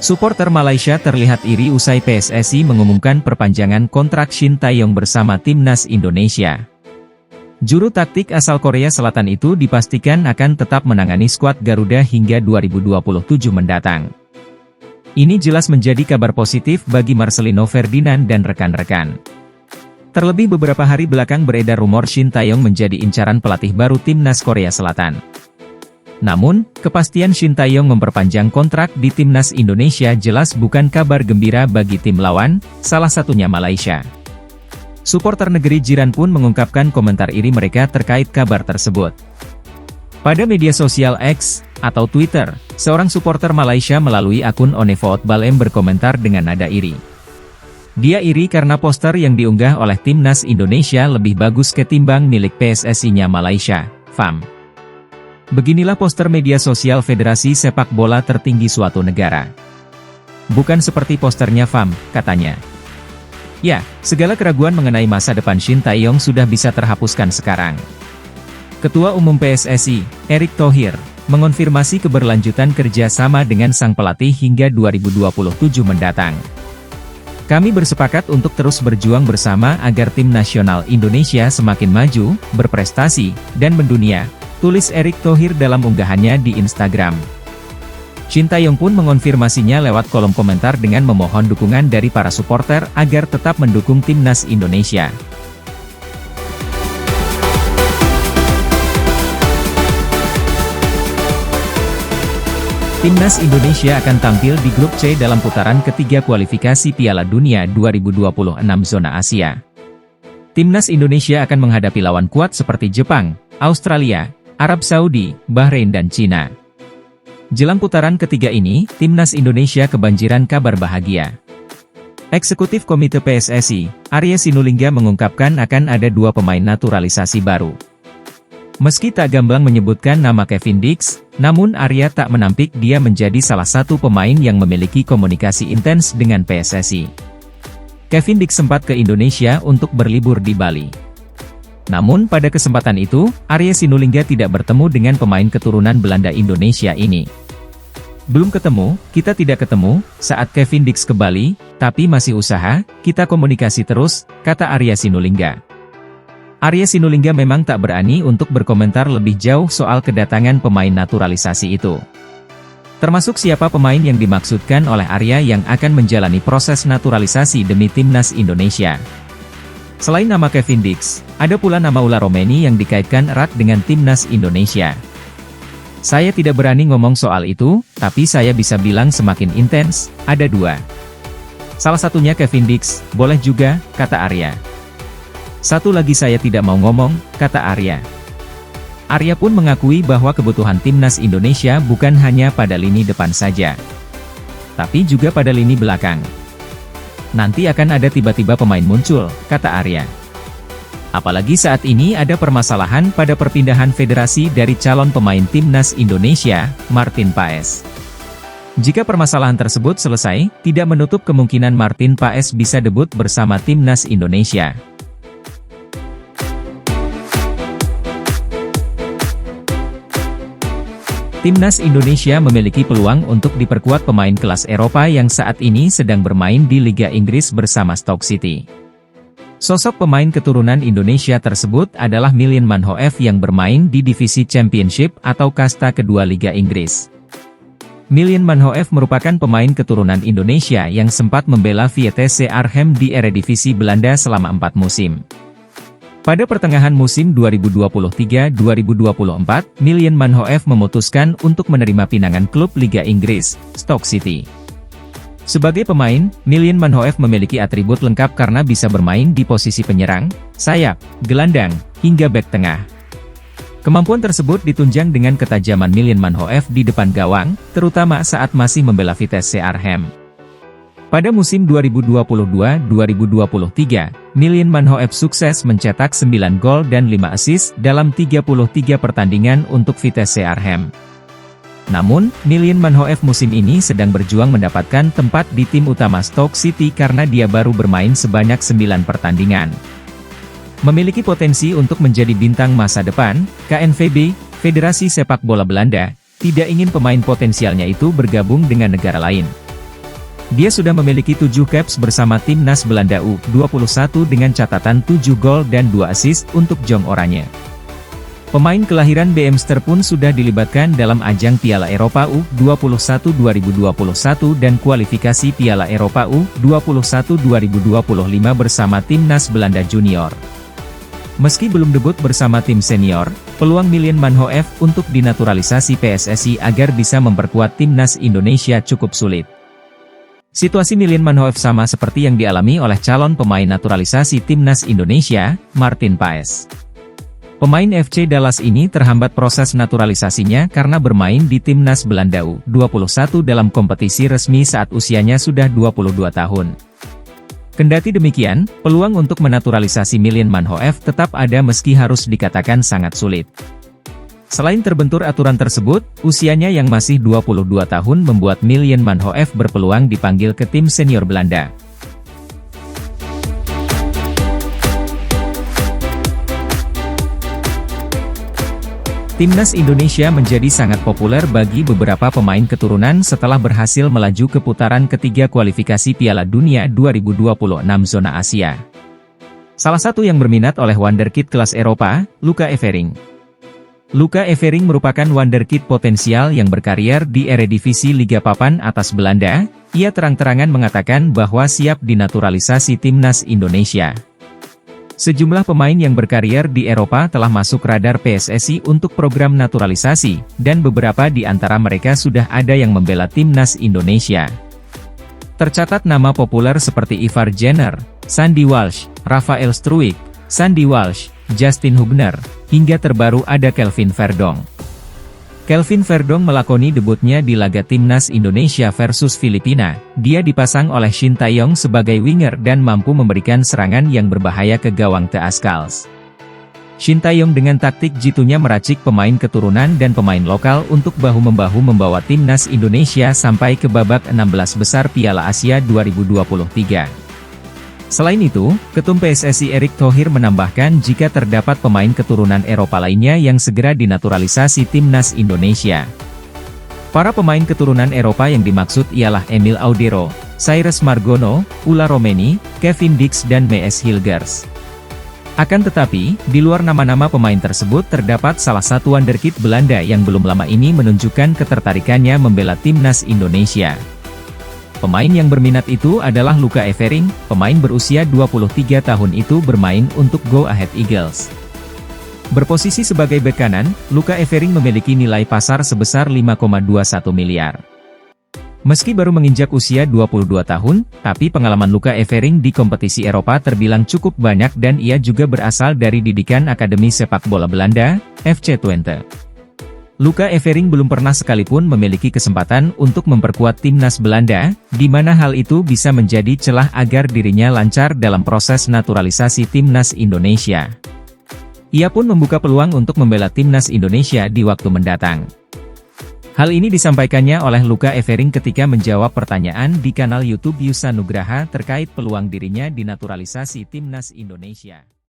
Supporter Malaysia terlihat iri usai PSSI mengumumkan perpanjangan kontrak Shin Tae-yong bersama Timnas Indonesia. Juru taktik asal Korea Selatan itu dipastikan akan tetap menangani skuad Garuda hingga 2027 mendatang. Ini jelas menjadi kabar positif bagi Marcelino Ferdinand dan rekan-rekan. Terlebih beberapa hari belakang beredar rumor Shin Tae-yong menjadi incaran pelatih baru Timnas Korea Selatan. Namun, kepastian Shin Tae-yong memperpanjang kontrak di Timnas Indonesia jelas bukan kabar gembira bagi tim lawan, salah satunya Malaysia. Suporter negeri jiran pun mengungkapkan komentar iri mereka terkait kabar tersebut. Pada media sosial X, atau Twitter, seorang suporter Malaysia melalui akun Onevoot Balem berkomentar dengan nada iri. Dia iri karena poster yang diunggah oleh Timnas Indonesia lebih bagus ketimbang milik PSSI-nya Malaysia, FAM. Beginilah poster media sosial Federasi Sepak Bola tertinggi suatu negara. Bukan seperti posternya FAM, katanya. Ya, segala keraguan mengenai masa depan Shin Tae-yong sudah bisa terhapuskan sekarang. Ketua Umum PSSI, Erick Thohir, mengonfirmasi keberlanjutan kerja sama dengan sang pelatih hingga 2027 mendatang. Kami bersepakat untuk terus berjuang bersama agar tim nasional Indonesia semakin maju, berprestasi, dan mendunia, tulis Erick Thohir dalam unggahannya di Instagram. Shin Tae-yong pun mengonfirmasinya lewat kolom komentar dengan memohon dukungan dari para supporter agar tetap mendukung Timnas Indonesia. Timnas Indonesia akan tampil di grup C dalam putaran ketiga kualifikasi Piala Dunia 2026 zona Asia. Timnas Indonesia akan menghadapi lawan kuat seperti Jepang, Australia, Arab Saudi, Bahrain dan Cina. Jelang putaran ketiga ini, Timnas Indonesia kebanjiran kabar bahagia. Eksekutif Komite PSSI, Arya Sinulinga mengungkapkan akan ada 2 pemain naturalisasi baru. Meski tak gamblang menyebutkan nama Kevin Dix, namun Arya tak menampik dia menjadi salah satu pemain yang memiliki komunikasi intens dengan PSSI. Kevin Dix sempat ke Indonesia untuk berlibur di Bali. Namun pada kesempatan itu, Arya Sinulinga tidak bertemu dengan pemain keturunan Belanda Indonesia ini. Belum ketemu, kita tidak ketemu, saat Kevin Dix ke Bali, tapi masih usaha, kita komunikasi terus, kata Arya Sinulinga. Arya Sinulinga memang tak berani untuk berkomentar lebih jauh soal kedatangan pemain naturalisasi itu. Termasuk siapa pemain yang dimaksudkan oleh Arya yang akan menjalani proses naturalisasi demi Timnas Indonesia. Selain nama Kevin Dix, ada pula nama Ula Romeni yang dikaitkan erat dengan Timnas Indonesia. Saya tidak berani ngomong soal itu, tapi saya bisa bilang semakin intens, ada 2. Salah satunya Kevin Dix, boleh juga, kata Arya. Satu lagi saya tidak mau ngomong, kata Arya. Arya pun mengakui bahwa kebutuhan Timnas Indonesia bukan hanya pada lini depan saja, tapi juga pada lini belakang. Nanti akan ada tiba-tiba pemain muncul, kata Arya. Apalagi saat ini ada permasalahan pada perpindahan federasi dari calon pemain Timnas Indonesia, Martin Paes. Jika permasalahan tersebut selesai, tidak menutup kemungkinan Martin Paes bisa debut bersama Timnas Indonesia. Timnas Indonesia memiliki peluang untuk diperkuat pemain kelas Eropa yang saat ini sedang bermain di Liga Inggris bersama Stoke City. Sosok pemain keturunan Indonesia tersebut adalah Miljan Manhoef yang bermain di divisi Championship atau kasta kedua Liga Inggris. Miljan Manhoef merupakan pemain keturunan Indonesia yang sempat membela Vitesse Arnhem di Eredivisie Belanda selama 4 musim. Pada pertengahan musim 2023-2024, Miljan Manhoef memutuskan untuk menerima pinangan klub Liga Inggris, Stoke City. Sebagai pemain, Miljan Manhoef memiliki atribut lengkap karena bisa bermain di posisi penyerang, sayap, gelandang, hingga bek tengah. Kemampuan tersebut ditunjang dengan ketajaman Miljan Manhoef di depan gawang, terutama saat masih membela Vitesse Arnhem. Pada musim 2022-2023, Miljan Manhoef sukses mencetak 9 gol dan 5 assist dalam 33 pertandingan untuk Vitesse Arnhem. Namun, Miljan Manhoef musim ini sedang berjuang mendapatkan tempat di tim utama Stoke City karena dia baru bermain sebanyak 9 pertandingan. Memiliki potensi untuk menjadi bintang masa depan, KNVB, Federasi Sepak Bola Belanda, tidak ingin pemain potensialnya itu bergabung dengan negara lain. Dia sudah memiliki 7 caps bersama timnas Belanda U21 dengan catatan 7 gol dan 2 assist untuk Jong Oranje. Pemain kelahiran Beemster pun sudah dilibatkan dalam ajang Piala Eropa U21 2021 dan kualifikasi Piala Eropa U21 2025 bersama timnas Belanda Junior. Meski belum debut bersama tim senior, peluang Miljan Manhoef untuk dinaturalisasi PSSI agar bisa memperkuat timnas Indonesia cukup sulit. Situasi Miljan Manhoef sama seperti yang dialami oleh calon pemain naturalisasi timnas Indonesia, Martin Paes. Pemain FC Dallas ini terhambat proses naturalisasinya karena bermain di timnas Belanda U21 dalam kompetisi resmi saat usianya sudah 22 tahun. Kendati demikian, peluang untuk menaturalisasi Miljan Manhoef tetap ada meski harus dikatakan sangat sulit. Selain terbentur aturan tersebut, usianya yang masih 22 tahun membuat Miljan Manhoef berpeluang dipanggil ke tim senior Belanda. Timnas Indonesia menjadi sangat populer bagi beberapa pemain keturunan setelah berhasil melaju ke putaran ketiga kualifikasi Piala Dunia 2026 zona Asia. Salah satu yang berminat oleh wonderkid kelas Eropa, Luca Evering. Luca Evering merupakan wonderkid potensial yang berkarier di Eredivisie Liga Papan atas Belanda. Ia terang-terangan mengatakan bahwa siap dinaturalisasi timnas Indonesia. Sejumlah pemain yang berkarier di Eropa telah masuk radar PSSI untuk program naturalisasi, dan beberapa di antara mereka sudah ada yang membela timnas Indonesia. Tercatat nama populer seperti Ivar Jenner, Sandy Walsh, Rafael Struijk, Sandy Walsh, Justin Hubner, hingga terbaru ada Kelvin Verdong. Kelvin Verdong melakoni debutnya di laga timnas Indonesia versus Filipina. Dia dipasang oleh Shin Tae-yong sebagai winger dan mampu memberikan serangan yang berbahaya ke gawang The Ascals. Shin Tae-yong dengan taktik jitunya meracik pemain keturunan dan pemain lokal untuk bahu-membahu membawa timnas Indonesia sampai ke babak 16 besar Piala Asia 2023. Selain itu, Ketum PSSI Erick Thohir menambahkan jika terdapat pemain keturunan Eropa lainnya yang segera dinaturalisasi timnas Indonesia. Para pemain keturunan Eropa yang dimaksud ialah Emil Audero, Cyrus Margono, Ula Romeni, Kevin Dix dan Mees Hilgers. Akan tetapi, di luar nama-nama pemain tersebut terdapat salah satu wonderkid Belanda yang belum lama ini menunjukkan ketertarikannya membela timnas Indonesia. Pemain yang berminat itu adalah Luca Evering. Pemain berusia 23 tahun itu bermain untuk Go Ahead Eagles. Berposisi sebagai bek kanan, Luca Evering memiliki nilai pasar sebesar 5,21 miliar. Meski baru menginjak usia 22 tahun, tapi pengalaman Luca Evering di kompetisi Eropa terbilang cukup banyak dan ia juga berasal dari didikan Akademi Sepak Bola Belanda, FC Twente. Luca Evering belum pernah sekalipun memiliki kesempatan untuk memperkuat timnas Belanda, di mana hal itu bisa menjadi celah agar dirinya lancar dalam proses naturalisasi timnas Indonesia. Ia pun membuka peluang untuk membela timnas Indonesia di waktu mendatang. Hal ini disampaikannya oleh Luca Evering ketika menjawab pertanyaan di kanal YouTube Yusa Nugraha terkait peluang dirinya dinaturalisasi timnas Indonesia.